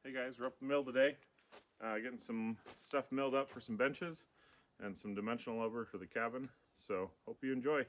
Hey guys, we're up the mill today, getting some stuff milled up for some benches and some dimensional over for the cabin. So hope you enjoy.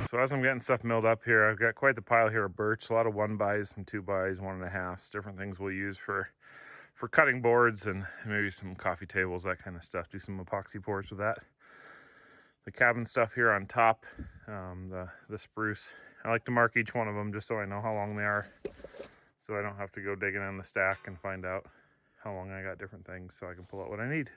So as I'm getting stuff milled up here, I've got quite the pile here of birch, a lot of 1x, some 2x, 1.5s, different things we'll use for cutting boards and maybe some coffee tables, that kind of stuff. Do some epoxy pours with that. The cabin stuff here on top, the spruce. I like to mark each one of them just so I know how long they are, so I don't have to go digging in the stack and find out how long I got different things, so I can pull out what I need.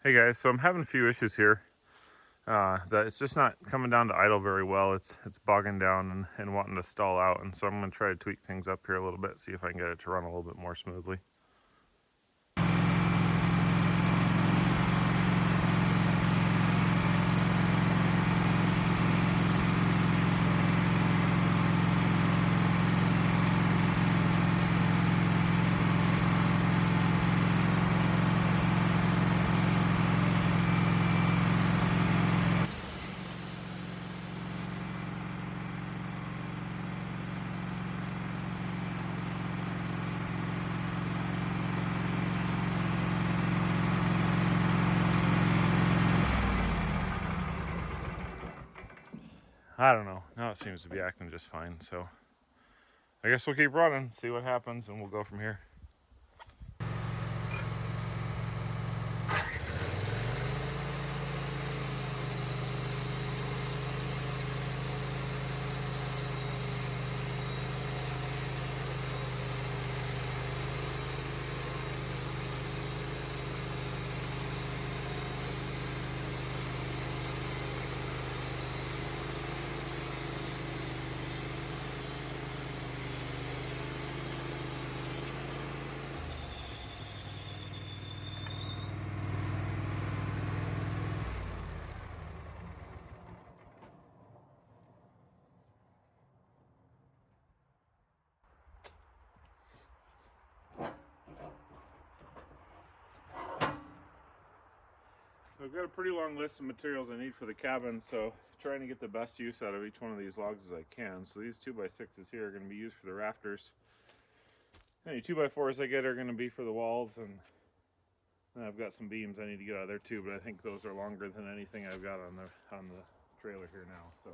Hey guys, so I'm having a few issues here. That it's just not coming down to idle very well. It's bogging down and wanting to stall out, and so I'm going to try to tweak things up here a little bit, see if I can get it to run a little bit more smoothly. I don't know. Now it seems to be acting just fine, so I guess we'll keep running, see what happens, and we'll go from here. I've got a pretty long list of materials I need for the cabin, so trying to get the best use out of each one of these logs as I can. So these 2x6s here are going to be used for the rafters. Any 2x4s I get are going to be for the walls, and I've got some beams I need to get out of there too, but I think those are longer than anything I've got on the trailer here now. So.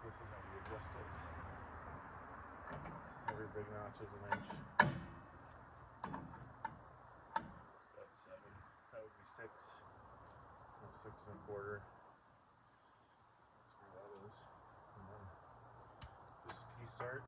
This is going to be adjusted. Every big notch is an inch. So that's 7. That would be 6. No, 6 1/4. That's where that is. And then just key start.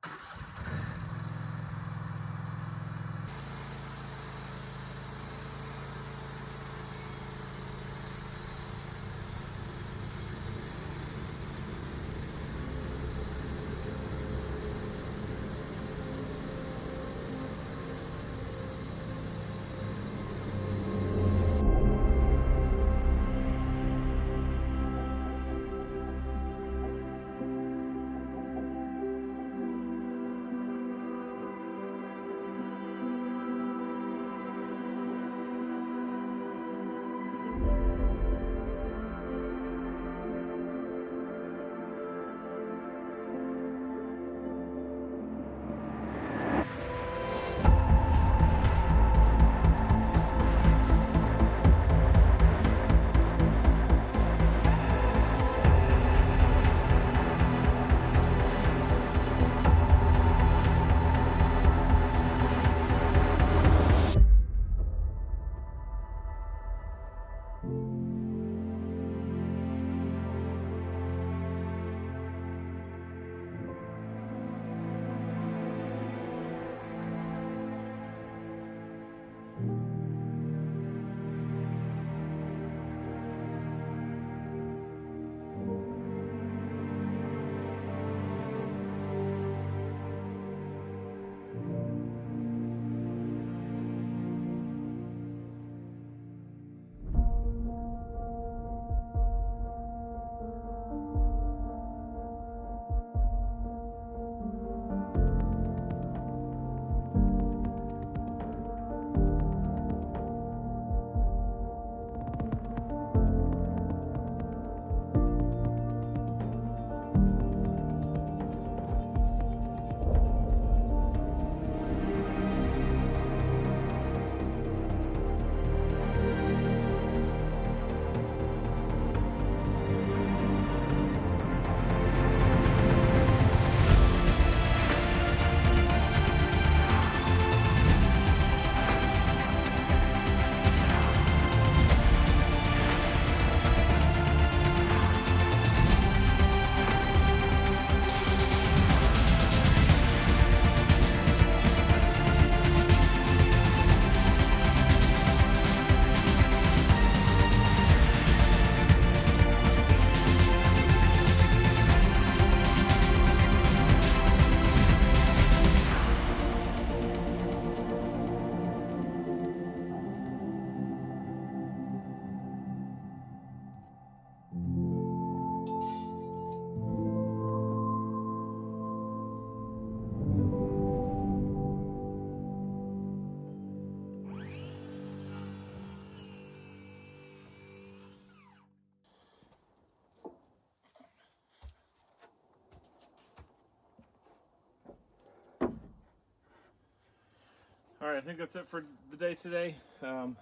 Alright, I think that's it for the day today. Got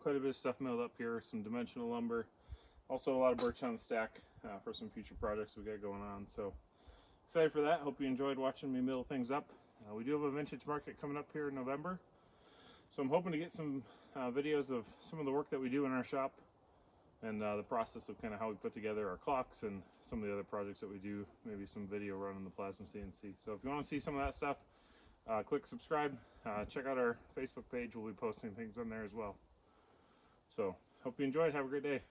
quite a bit of stuff milled up here, some dimensional lumber. Also a lot of birch on the stack for some future projects we got going on. So excited for that. Hope you enjoyed watching me mill things up. We do have a vintage market coming up here in November. So I'm hoping to get some videos of some of the work that we do in our shop and the process of kind of how we put together our clocks and some of the other projects that we do. Maybe some video running the plasma CNC. So if you want to see some of that stuff, click subscribe, check out our Facebook page. We'll be posting things on there as well. So hope you enjoyed. Have a great day.